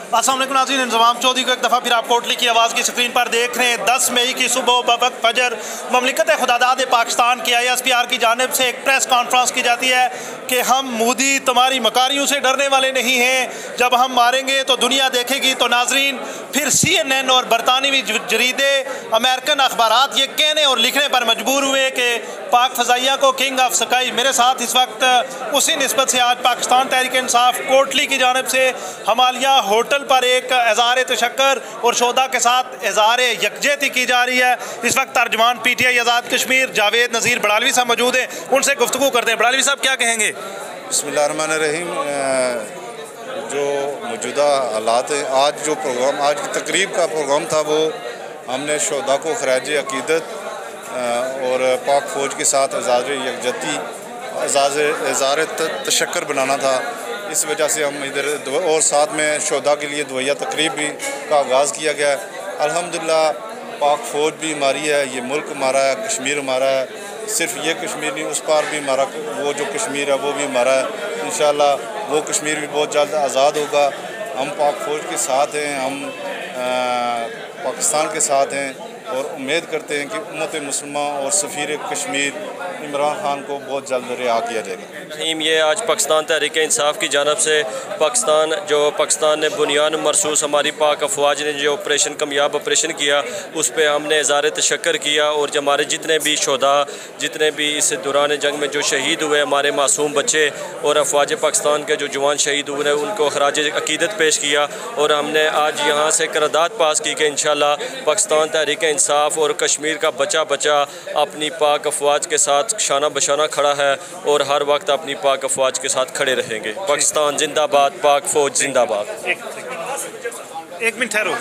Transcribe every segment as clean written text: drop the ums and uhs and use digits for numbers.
अस्सलाम वालेकुम नाज़रीन, इंज़माम चौधरी को एक दफ़ा फिर आप कोटली की आवाज़ की स्क्रीन पर देख रहे हैं। 10 मई की सुबह बवक्त फजर ममलिकत खुदादाद पाकिस्तान की ISPR की जानिब से एक प्रेस कॉन्फ्रेंस की जाती है कि हम मोदी तुम्हारी मकारियों से डरने वाले नहीं हैं, जब हम मारेंगे तो दुनिया देखेगी। तो नाज़रीन फिर CNN और बरतानवी जरीदे अमेरिकन अखबारात ये कहने और लिखने पर मजबूर हुए कि पाक फ़ज़ाइया को किंग ऑफ स्काई। मेरे साथ इस वक्त उसी निस्बत से आज पाकिस्तान तहरीक इंसाफ कोटली की जानिब से हमालिया होटल पर एक इज़हार तशक्कर और शोदा के साथ इज़हार यकजहती की जा रही है। इस वक्त तर्जमान PTI आज़ाद कश्मीर जावेद नज़ीर बड़ालवी साहब मौजूद हैं, उनसे गुफ्तगू करते हैं। बड़ालवी साहब क्या कहेंगे? बिस्मिल्लाहिर्रहमानिर्रहीम। जो मौजूदा हालात हैं, आज जो प्रोग्राम, आज की तकरीब का प्रोग्राम था, वो हमने शोदा को खराज अकीदत और पाक फ़ौज के साथ इज़हार यकजहती इज़हार तशक्कर बनाना था। इस वजह से हम इधर और साथ में शोदा के लिए दुआया तकरीब भी का आगाज़ किया गया। अल्हम्दुलिल्लाह पाक फ़ौज भी हमारी है, ये मुल्क हमारा है, कश्मीर हमारा है। सिर्फ ये कश्मीर नहीं, उस पार भी हमारा वो जो कश्मीर है वो भी हमारा है। इंशाअल्लाह वो कश्मीर भी बहुत जल्द आज़ाद होगा। हम पाक फ़ौज के साथ हैं, हम पाकिस्तान के साथ हैं और उम्मीद करते हैं कि उम्मत मुस्लिमा और सफ़ीर कश्मीर इमरान खान को बहुत जल्द रिहा किया जाएगा। ये आज पाकिस्तान तहरीक इंसाफ की जानब से पाकिस्तान ने बुनियाद मरसूस हमारी पाक अफवाज ने जो ऑपरेशन कामयाब ऑपरेशन किया, उस पर हमने इज़हार तशक्कर किया। और जो हमारे जितने भी शोदा, जितने भी इस दौरान जंग में जो शहीद हुए हमारे मासूम बच्चे और अफवाज पाकिस्तान के जो जवान शहीद हुए हैं, उनको खराज अकीदत पेश किया। और हमने आज यहाँ से करारदाद पास की कि इंशाअल्लाह पाकिस्तान तहरीक इंसाफ और कश्मीर का बच्चा बच्चा अपनी पाक अफवाज के साथ शाना बशाना खड़ा है और हर वक्त अपनी पाक अफवाज के साथ खड़े रहेंगे। पाकिस्तान जिंदाबाद, पाक फ़ौज जिंदाबाद। एक मिनट ठहरो,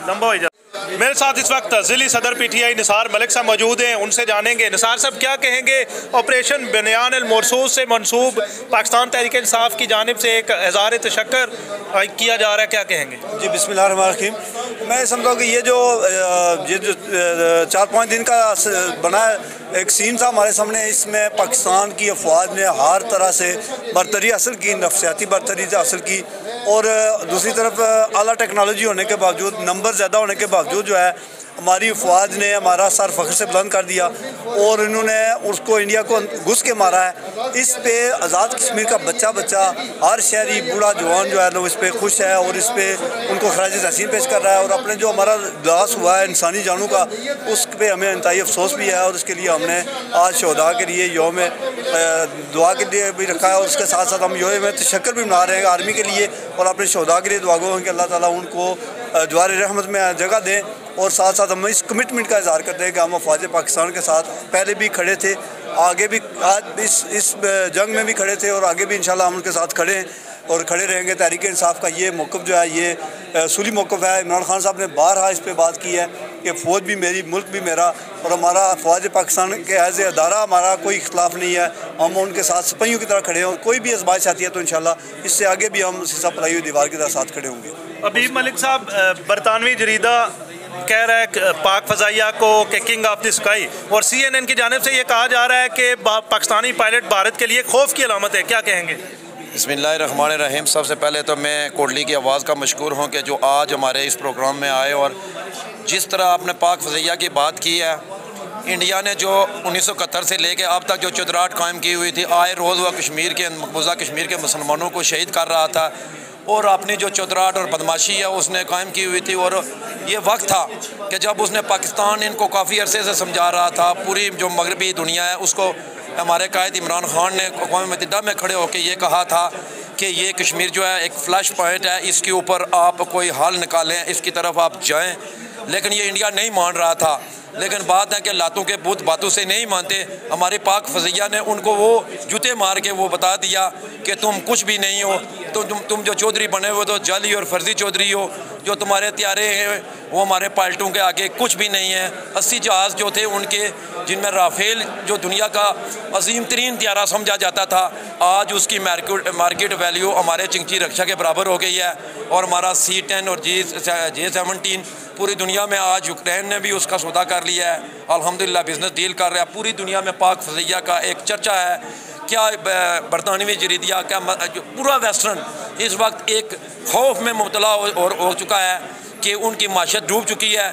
लंबा हो जाए। मेरे साथ इस वक्त ज़िली सदर PTI निसार मलिक साहब मौजूद हैं, उनसे जानेंगे निसार साहब क्या कहेंगे। ऑपरेशन बुनियाद मरसूस से मनसूब पाकिस्तान तहरीक इंसाफ की जानिब से एक इज़हार तशक्कर किया जा रहा है, क्या कहेंगे? जी बिस्मिल्लाहिर्रहमानिर्रहीम। मैं समझता हूँ कि ये जो 4-5 दिन का बना एक सीन था हमारे सामने, इसमें पाकिस्तान की अफवाज ने हर तरह से बरतरी हासिल की, नफसियाती बरतरी हासिल की। और दूसरी तरफ आला टेक्नोलॉजी होने के बावजूद, नंबर ज़्यादा होने के बावजूद जो है हमारी अफवाज ने हमारा सर फ़ख्र से बुलंद कर दिया और इन्होंने उसको इंडिया को घुस के मारा है। इस पे आज़ाद कश्मीर का बच्चा बच्चा, हर शहरी बूढ़ा जवान जो है लोग इस पर खुश है और इस पर उनको खराज तहसीन पेश कर रहा है। और अपने जो हमारा लॉस हुआ है इंसानी जानों का, उस पर हमें इंतहाई अफसोस भी है। और उसके लिए हमने आज शोदा के लिए यौम दुआ के लिए भी रखा है और उसके साथ साथ हम यौम तशक्कर भी मना रहे हैं आर्मी के लिए और अपने शोदा के लिए दुआ गो हैं कि अल्लाह ताला उनको द्वार रहमत में जगह दें। और साथ साथ हम इस कमिटमेंट का इज़हार करते हैं कि हम अफवाज पाकिस्तान के साथ पहले भी खड़े थे, आगे भी आज इस जंग में भी खड़े थे और आगे भी इंशाल्लाह हम उनके साथ खड़े हैं और खड़े रहेंगे। तहरीक इंसाफ का ये मौक़िफ़ जो है, ये सूली मौक़िफ़ है। इमरान खान साहब ने बारहा इस पर बात की है कि फ़ौज भी मेरी, मुल्क भी मेरा और हमारा अफवाज पाकिस्तान के एज़ ए अदारा हमारा कोई इख्तलाफ नहीं है। हम उनके साथ सिपाहियों की तरह खड़े हैं और कोई भी आज़माइश आती है तो इंशाल्लाह इससे आगे भी हम शीशा पलाई हुई दीवार की तरह साथ खड़े होंगे। अबीब मलिक साहब, बरतानवी जरीदा कह रहा है पाक फ़ज़ाइया को कि किंग ऑफ द स्काई, और CNN की जानिब से ये कहा जा रहा है कि पाकिस्तानी पायलट भारत के लिए खौफ की अलामत है, क्या कहेंगे? बिस्मिल्लाहिर्रहमानिर्रहीम। सबसे पहले तो मैं कोटली की आवाज़ का मशकूर हूँ कि जो आज हमारे इस प्रोग्राम में आए और जिस तरह आपने पाक फ़ज़ाइया की बात की है। इंडिया ने जो 1971 से लेकर अब तक जो चुतराहट कायम की हुई थी, आए रोज़ वह कश्मीर के मकबूजा कश्मीर के मुसलमानों को शहीद कर रहा था और अपनी जो चुतराहट और बदमाशी है उसने कायम की हुई थी। और ये वक्त था कि जब उसने पाकिस्तान इनको काफ़ी अरसे से समझा रहा था, पूरी जो मगरबी दुनिया है उसको हमारे कायद इमरान खान ने अक़वाम मुत्तहिदा में खड़े होकर ये कहा था कि ये कश्मीर जो है एक फ्लैश पॉइंट है, इसके ऊपर आप कोई हल निकालें, इसकी तरफ आप जाएं। लेकिन ये इंडिया नहीं मान रहा था। लेकिन बात है कि लातों के बुत बातों से नहीं मानते। हमारे पाक फ़ज़ाइया ने उनको वो जूते मार के वो बता दिया कि तुम कुछ भी नहीं हो, तो तुम जो चौधरी बने हुए तो जाली और फर्जी चौधरी हो। जो तुम्हारे त्यारे हैं वो हमारे पायलटों के आगे कुछ भी नहीं है। 80 जहाज़ जो थे उनके, जिनमें राफेल जो दुनिया का अजीम तरीन त्यारा समझा जाता था, आज उसकी मार्केट वैल्यू हमारे चिंची रक्षा के बराबर हो गई है। और हमारा C-10 और J-17 पूरी दुनिया में, आज यूक्रेन ने भी उसका सौदा कर लिया है, अल्हम्दुलिल्लाह बिज़नेस डील कर रहा है। पूरी दुनिया में पाक फ़ज़ाइया का एक चर्चा है क्या बरतानवी जरीदिया, क्या पूरा वेस्टर्न इस वक्त एक खौफ में मुबतला और हो चुका है कि उनकी माशत डूब चुकी है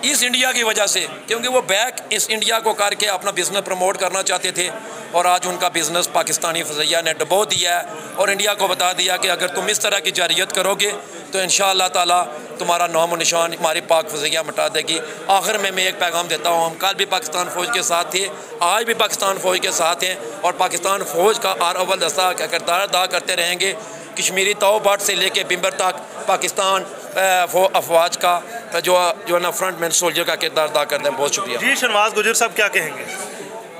इस इंडिया की वजह से, क्योंकि वो बैक इस इंडिया को करके अपना बिज़नेस प्रमोट करना चाहते थे और आज उनका बिज़नेस पाकिस्तानी फ़ज़ैया ने डबो दिया है और इंडिया को बता दिया कि अगर तुम इस तरह की जारियत करोगे तो इंशाअल्लाह ताला तुम्हारा नाम और निशान हमारी पाक फ़ज़ैया मिटा देगी। आखिर में मैं एक पैगाम देता हूँ, हम कल भी पाकिस्तान फ़ौज के साथ थे, आज भी पाकिस्तान फ़ौज के साथ हैं और पाकिस्तान फ़ौज का हर अव्वल दस्ता किरदार अदा करते रहेंगे। कश्मीरी तौबाट से लेके बिम्बर तक पाकिस्तान अफवाज का जो ना फ्रंट मैन सोल्जर का किरदार अदा करते हैं। बहुत शुक्रिया जी। शहनवाज गुजर साहब क्या कहेंगे?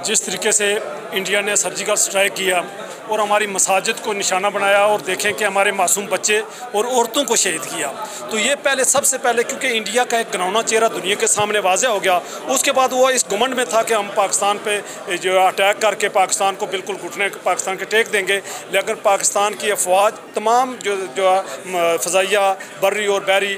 जिस तरीके से इंडिया ने सर्जिकल स्ट्राइक किया और हमारी मसाजिद को निशाना बनाया और देखें कि हमारे मासूम बच्चे और औरतों को शहीद किया, तो ये पहले सबसे पहले क्योंकि इंडिया का एक घिनौना चेहरा दुनिया के सामने वाज़ेह हो गया। उसके बाद वो इस घमंड में था कि हम पाकिस्तान पे जो अटैक करके पाकिस्तान को बिल्कुल घुटने पाकिस्तान के टेक देंगे, लेकिन पाकिस्तान की अफवाज तमाम जो फ़ज़ाइया बर्री और बहरी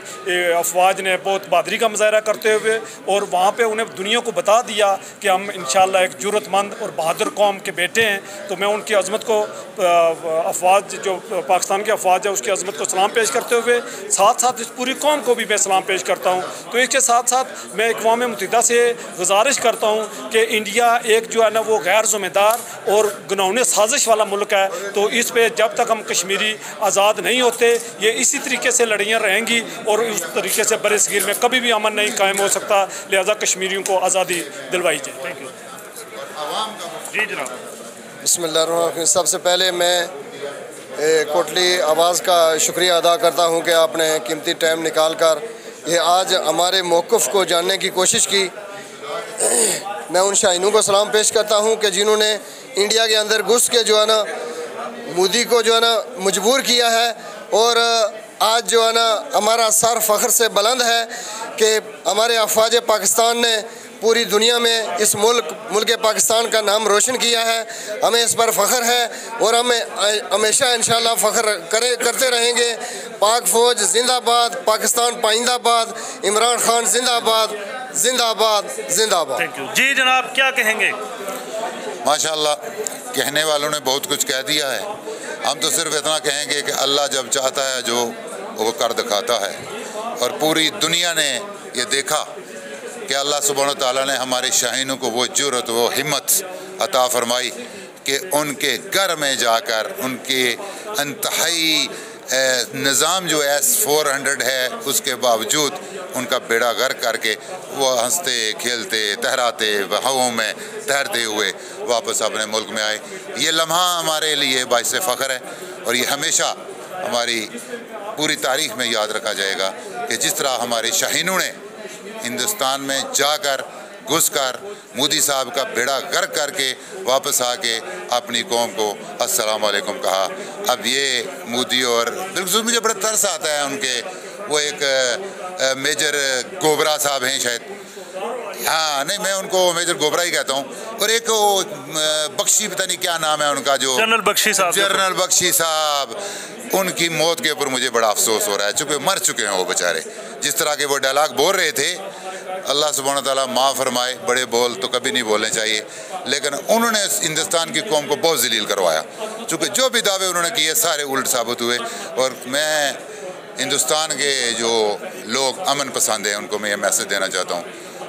अफवाज ने बहुत बहादुरी का मुजाहरा करते हुए और वहाँ पर उन्हें दुनिया को बता दिया कि हम इंशाअल्लाह एक जुर्रतमंद और बहादुर कौम के बेटे हैं। तो मैं उनकी अज़मत को अफवाज जो पाकिस्तान की अफवाज है उसकी अज़मत को सलाम पेश करते हुए साथ साथ इस पूरी कौम को भी मैं सलाम पेश करता हूँ। तो इसके साथ साथ मैं अक़वाम मुत्तहिदा से गुजारिश करता हूँ कि इंडिया एक जो है ना वो गैर ज़िम्मेदार और घिनौने साजिश वाला मुल्क है, तो इस पर जब तक हम कश्मीरी आज़ाद नहीं होते ये इसी तरीके से लड़ाइयाँ रहेंगी और उस तरीके से बड़े सगीर में कभी भी अमन नहीं कायम हो सकता। लिहाजा कश्मीरियों को आज़ादी दिलवाई जाए। थैंक यू जी जनाब। बिस्मिल्लाह। सबसे पहले मैं कोटली आवाज़ का शुक्रिया अदा करता हूं कि आपने कीमती टाइम निकाल कर ये आज हमारे मौक़िफ़ को जानने की कोशिश की। मैं उन शाहीनों को सलाम पेश करता हूं कि जिन्होंने इंडिया के अंदर घुस के जो है ना मोदी को जो है ना मजबूर किया है और आज जो है ना हमारा सर फ़ख्र से बुलंद है कि हमारे अफवाज पाकिस्तान ने पूरी दुनिया में इस मुल्क पाकिस्तान का नाम रोशन किया है। हमें इस पर फ़ख्र है और हमें हमेशा इंशाअल्लाह फ़ख्र करते रहेंगे। पाक फ़ौज जिंदाबाद, पाकिस्तान पाइंदाबाद, इमरान खान जिंदाबाद, जिंदाबाद, जिंदाबाद। थैंक यू जी जनाब। क्या कहेंगे? माशाअल्लाह, कहने वालों ने बहुत कुछ कह दिया है। हम तो सिर्फ इतना कहेंगे कि अल्लाह जब चाहता है जो वो कर दिखाता है और पूरी दुनिया ने ये देखा कि अल्लाह सुब्हानो तआला ने हमारे शाहीनों को वो जुर्रत वो हिम्मत अता फरमाई कि उनके घर में जाकर उनके इंतहाई निज़ाम जो S-400 है उसके बावजूद उनका बेड़ा गर्क करके वो हंसते खेलते तहराते हवाओं में तैरते हुए वापस अपने मुल्क में आए। ये लम्हा हमारे लिए बाइस फ़ख्र है और ये हमेशा हमारी पूरी तारीख़ में याद रखा जाएगा कि जिस तरह हमारे शाहीनों ने हिंदुस्तान में जाकर घुसकर मोदी साहब का बेड़ा गर्क करके वापस आके अपनी कौम को अस्सलाम वालेकुम कहा। अब ये मोदी और बिल्कुल मुझे बड़ा तरस आता है उनके, वो एक मेजर गोबरा साहब हैं शायद, हाँ नहीं मैं उनको मेजर गोबरा ही कहता हूँ, और एक वो बख्शी पता नहीं क्या नाम है उनका, जो जनरल बख्शी साहब, जनरल बख्शी साहब, उनकी मौत के ऊपर मुझे बड़ा अफसोस हो रहा है चूँकि मर चुके हैं वो बेचारे। जिस तरह के वो डायलॉग बोल रहे थे, अल्लाह सुब्हानो तआला माफ़ फरमाए, बड़े बोल तो कभी नहीं बोलने चाहिए, लेकिन उन्होंने हिंदुस्तान की कौम को बहुत जलील करवाया चूँकि जो भी दावे उन्होंने किए सारे उल्ट साबित हुए। और मैं हिंदुस्तान के जो लोग अमन पसंद हैं उनको मैं ये मैसेज देना चाहता हूँ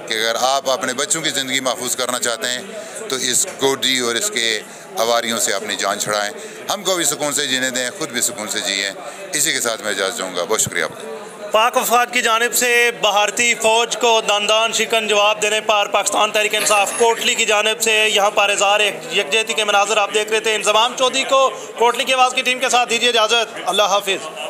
कि अगर आप अपने बच्चों की ज़िंदगी महफूज करना चाहते हैं तो इस गोडी और इसके अवारियों से अपनी जान छुड़ाएँ, हमको भी सुकून से जीने दें, खुद भी सुकून से जिएँ। इसी के साथ मैं इजाज़त चाहूँगा। बहुत शुक्रिया आपका। पाक अफवाज की जानिब से भारतीय फ़ौज को दान शिकन जवाब देने पर पाकिस्तान तहरीक इंसाफ कोटली की जानिब से यहाँ पर इज़हार यकजहती के मनाज़र आप देख रहे थे। इंज़माम चौधरी को कोटली की आवाज़ की टीम के साथ दीजिए इजाज़त। अल्लाह हाफिज़।